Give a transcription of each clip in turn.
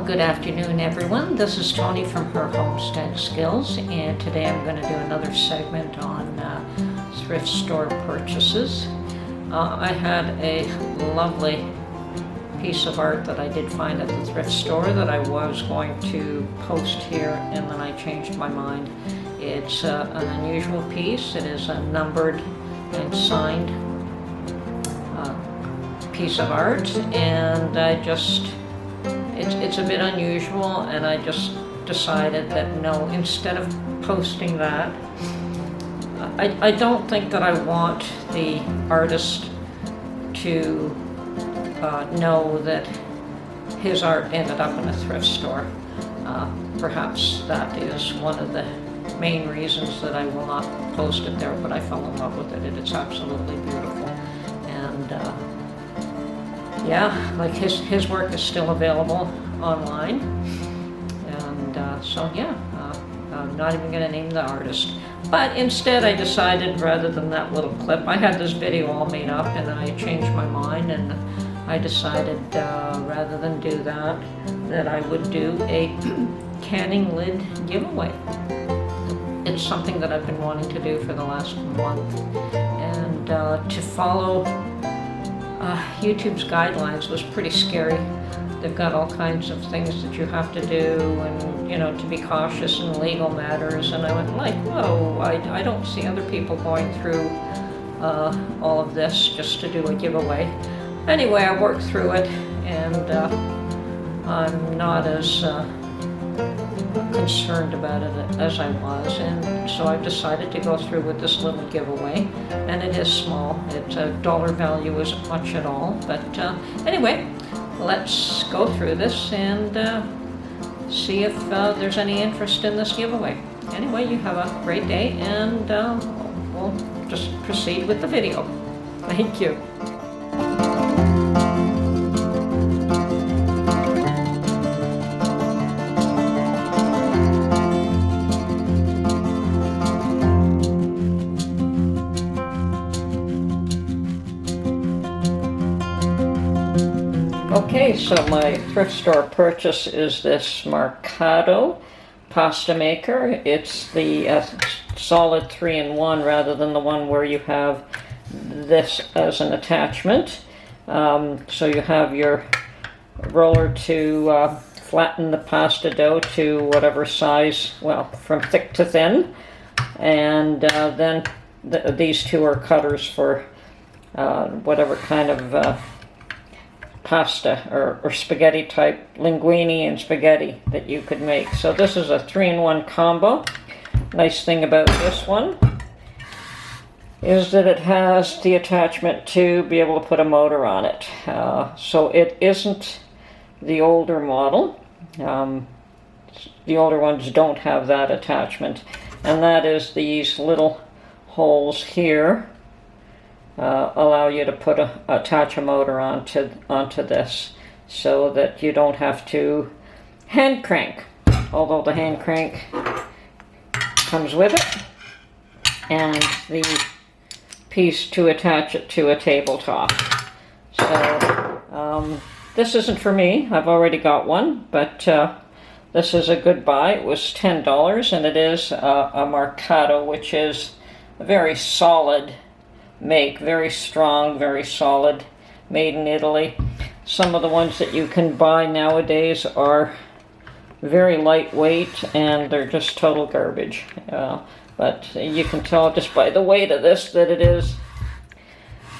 Good afternoon, everyone. This is Tony from Her Homestead Skills, and today I'm going to do another segment on thrift store purchases. I had a lovely piece of art that I did find at the thrift store that I was going to post here, and then I changed my mind. It's an unusual piece. It is a numbered and signed piece of art, and it's a bit unusual, and I just decided that no, instead of posting that, I don't think that I want the artist to know that his art ended up in a thrift store. Perhaps that is one of the main reasons that I will not post it there, but I fell in love with it. It's absolutely beautiful. And yeah, like his work is still available online. And so yeah, I'm not even going to name the artist. But instead I decided, rather than that little clip, I had this video all made up and I changed my mind, and I decided rather than do that, that I would do a canning lid giveaway. It's something that I've been wanting to do for the last month, and to follow YouTube's guidelines was pretty scary. They've got all kinds of things that you have to do, and to be cautious in legal matters, and I went like, whoa, I don't see other people going through all of this just to do a giveaway. Anyway, I worked through it, and I'm not as concerned about it as I was, and so I've decided to go through with this little giveaway, and it is small. Its dollar value isn't much at all, but anyway, let's go through this and see if there's any interest in this giveaway. Anyway, you have a great day, and we'll just proceed with the video. Thank you. Okay, so my thrift store purchase is this Mercado pasta maker. It's the solid 3-in-1 rather than the one where you have this as an attachment. So you have your roller to flatten the pasta dough to whatever size, well, from thick to thin. And then these two are cutters for whatever kind of pasta or spaghetti type, linguine and spaghetti that you could make. So this is a 3-in-1 combo. Nice thing about this one is that it has the attachment to be able to put a motor on it. So it isn't the older model. The older ones don't have that attachment, and that is these little holes here allow you to attach a motor onto this, so that you don't have to hand crank, although the hand crank comes with it, and the piece to attach it to a tabletop. So this isn't for me. I've already got one, but this is a good buy. It was $10, and it is a Mercado, which is a very solid make, very strong, very solid, made in Italy. Some of the ones that you can buy nowadays are very lightweight, and they're just total garbage. But you can tell just by the weight of this that it is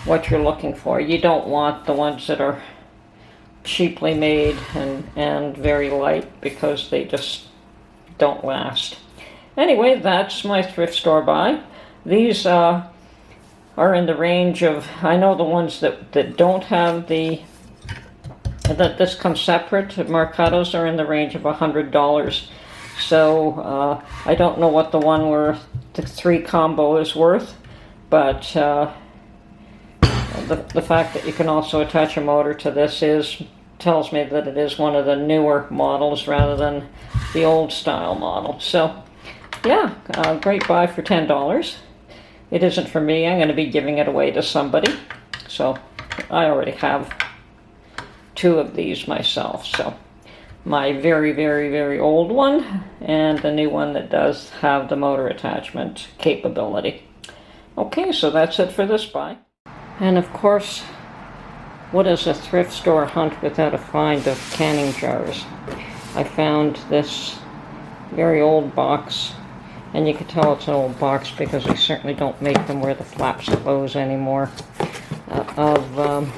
what you're looking for. You don't want the ones that are cheaply made and very light, because they just don't last. Anyway, that's my thrift store buy. These are in the range of, I know the ones that don't have that this comes separate, Mercados, are in the range of $100. So I don't know what the one where the 3 combo is worth, but the fact that you can also attach a motor to this tells me that it is one of the newer models rather than the old style model. So yeah, great buy for $10. It isn't for me. I'm going to be giving it away to somebody. So I already have 2 of these myself. So my very, very, very old one and the new one that does have the motor attachment capability. Okay, so that's it for this buy. And of course, what is a thrift store hunt without a find of canning jars? I found this very old box, and you can tell it's an old box because they certainly don't make them where the flaps close anymore, of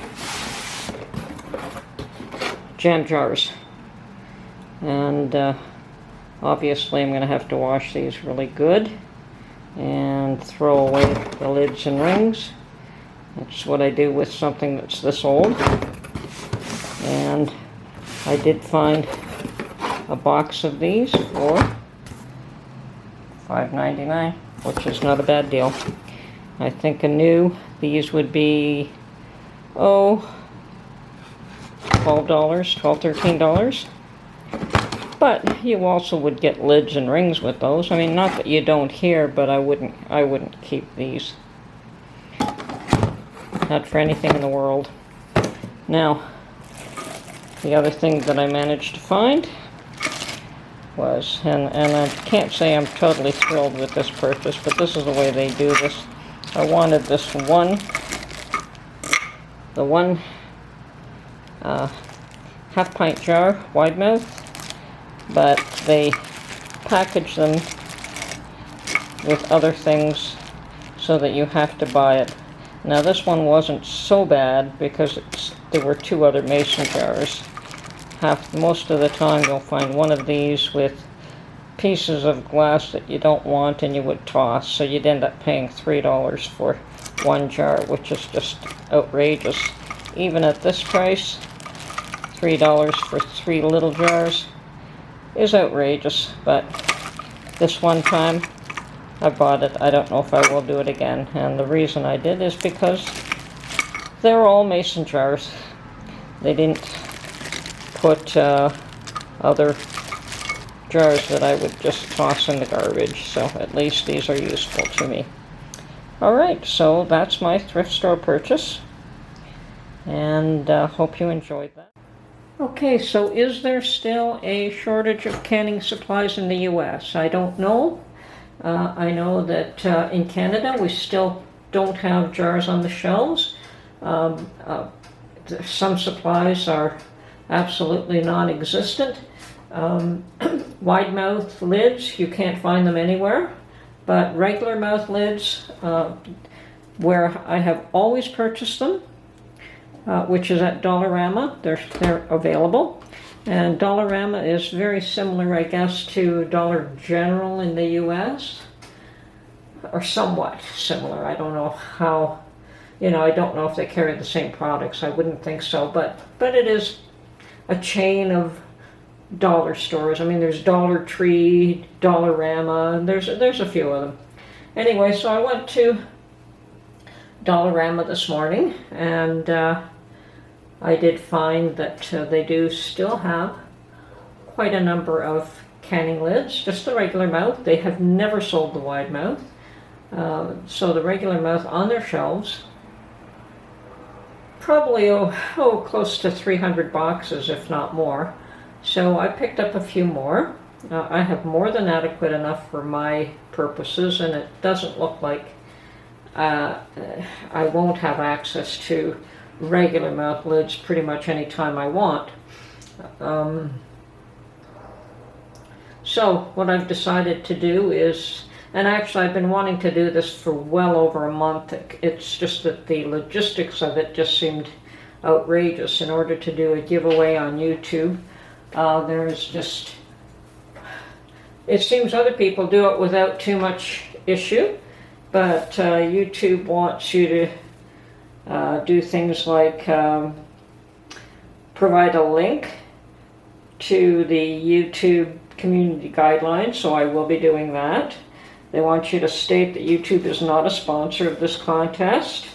jam jars. And obviously I'm going to have to wash these really good and throw away the lids and rings. That's what I do with something that's this old. And I did find a box of these for $5.99, which is not a bad deal. I think these would be, $12, $13. But you also would get lids and rings with those. I mean, not that you don't here, but I wouldn't keep these. Not for anything in the world. Now, the other thing that I managed to find was, and I can't say I'm totally thrilled with this purchase, but this is the way they do this. I wanted the one half pint jar, wide mouth, but they package them with other things so that you have to buy it. Now this one wasn't so bad because there were two other mason jars. Most of the time you'll find one of these with pieces of glass that you don't want and you would toss, so you'd end up paying $3 for one jar, which is just outrageous. Even at this price, $3 for 3 little jars is outrageous, but this one time I bought it. I don't know if I will do it again, and the reason I did is because they're all mason jars. They didn't put other jars that I would just toss in the garbage, so at least these are useful to me. Alright, so that's my thrift store purchase, and hope you enjoyed that. Okay, so is there still a shortage of canning supplies in the U.S.? I don't know. I know that in Canada we still don't have jars on the shelves. Some supplies are absolutely non-existent. Wide mouth lids, you can't find them anywhere, but regular mouth lids, where I have always purchased them, which is at Dollarama, they're available. And Dollarama is very similar, I guess, to Dollar General in the U.S., or somewhat similar. I don't know how, I don't know if they carry the same products. I wouldn't think so, but it is a chain of dollar stores. I mean, there's Dollar Tree, Dollarama, and there's a few of them. Anyway, so I went to Dollarama this morning, and I did find that they do still have quite a number of canning lids, just the regular mouth. They have never sold the wide mouth. So the regular mouth on their shelves, probably close to 300 boxes, if not more. So I picked up a few more. I have more than adequate enough for my purposes, and it doesn't look like I won't have access to regular mouth lids pretty much any time I want. So what I've decided to do is, and actually I've been wanting to do this for well over a month, it's just that the logistics of it just seemed outrageous. In order to do a giveaway on YouTube, it seems other people do it without too much issue, but YouTube wants you to do things like provide a link to the YouTube community guidelines, so I will be doing that. They want you to state that YouTube is not a sponsor of this contest,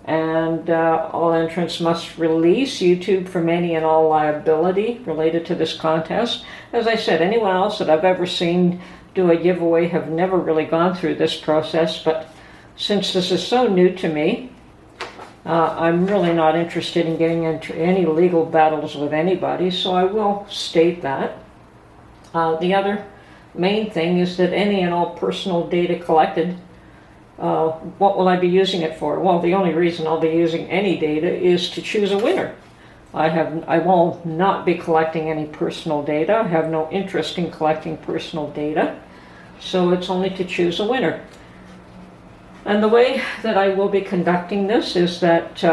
and all entrants must release YouTube from any and all liability related to this contest. As I said, anyone else that I've ever seen do a giveaway have never really gone through this process, but since this is so new to me, I'm really not interested in getting into any legal battles with anybody, so I will state that. The other main thing is that any and all personal data collected, what will I be using it for? Well, the only reason I'll be using any data is to choose a winner. I will not be collecting any personal data. I have no interest in collecting personal data, so it's only to choose a winner. And the way that I will be conducting this is that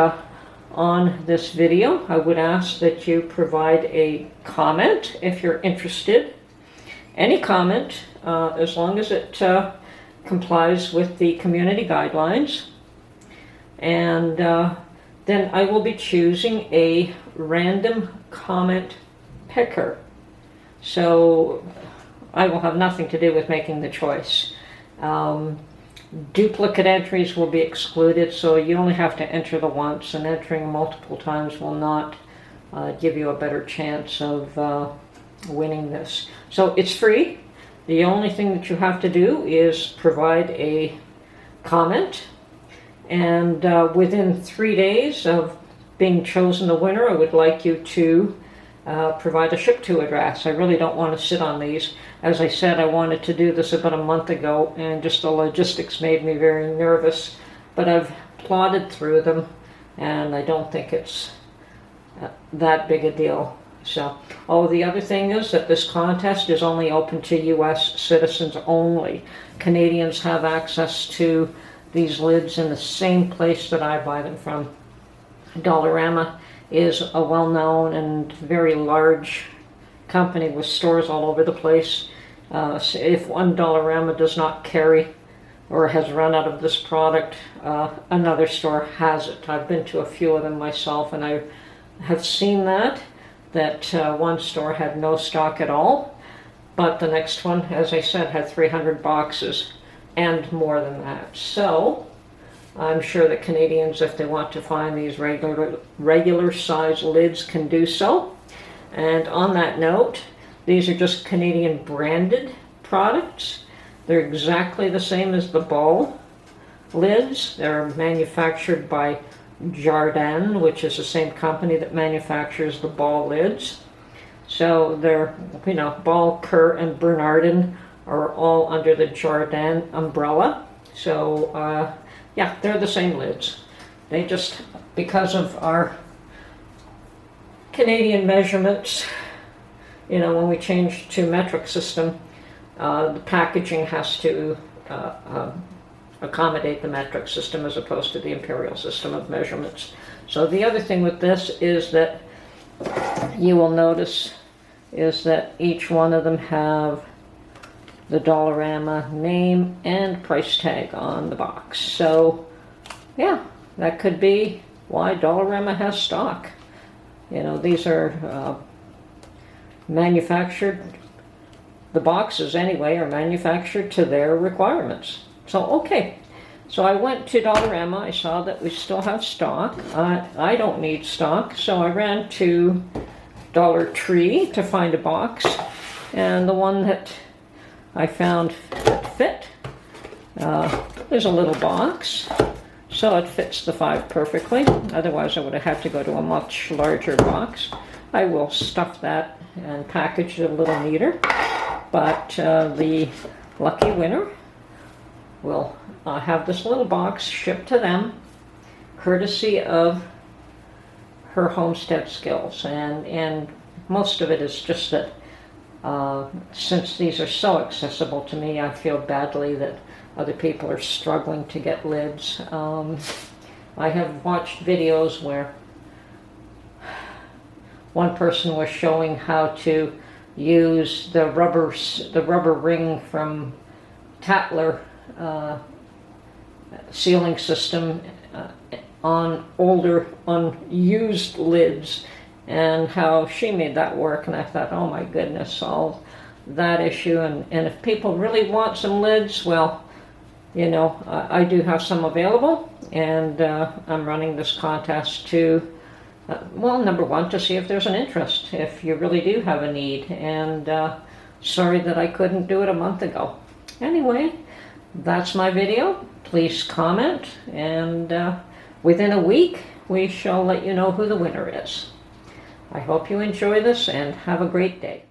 on this video, I would ask that you provide a comment if you're interested. Any comment, as long as it complies with the community guidelines. And then I will be choosing a random comment picker. So I will have nothing to do with making the choice. Duplicate entries will be excluded, so you only have to enter the once, and entering multiple times will not give you a better chance of winning this. So it's free. The only thing that you have to do is provide a comment, and within 3 days of being chosen the winner, I would like you to provide a ship-to address. I really don't want to sit on these. As I said, I wanted to do this about a month ago, and just the logistics made me very nervous, but I've plodded through them, and I don't think it's that big a deal. So, the other thing is that this contest is only open to U.S. citizens only. Canadians have access to these lids in the same place that I buy them from. Dollarama is a well-known and very large company with stores all over the place. So if one Dollarama does not carry or has run out of this product, another store has it. I've been to a few of them myself, and I have seen that one store had no stock at all, but the next one, as I said, had 300 boxes and more than that. So I'm sure that Canadians, if they want to find these regular size lids, can do so. And on that note, these are just Canadian branded products. They're exactly the same as the ball lids. They're manufactured by Jardin, which is the same company that manufactures the ball lids. So they're, Ball, Kerr, and Bernardin are all under the Jardin umbrella. So yeah, they're the same lids. They just, because of our Canadian measurements, when we change to metric system, the packaging has to accommodate the metric system as opposed to the imperial system of measurements. So the other thing with this is that you will notice is that each one of them have the Dollarama name and price tag on the box. So yeah, that could be why Dollarama has stock. These are manufactured, the boxes anyway are manufactured to their requirements. So okay, so I went to Dollarama. I saw that we still have stock. I don't need stock, so I ran to Dollar Tree to find a box, and the one that I found that fit, there's a little box, so it fits the 5 perfectly. Otherwise I would have had to go to a much larger box. I will stuff that and package it a little neater, but the lucky winner will have this little box shipped to them, courtesy of her Homestead skills. And most of it is just that since these are so accessible to me, I feel badly that other people are struggling to get lids. I have watched videos where one person was showing how to use the rubber ring from Tatler sealing system on older unused lids, and how she made that work. And I thought, oh my goodness, solve that issue. And if people really want some lids, well, I do have some available, and I'm running this contest to number one, to see if there's an interest, if you really do have a need. And sorry that I couldn't do it a month ago. Anyway, that's my video. Please comment, and within a week, we shall let you know who the winner is. I hope you enjoy this and have a great day.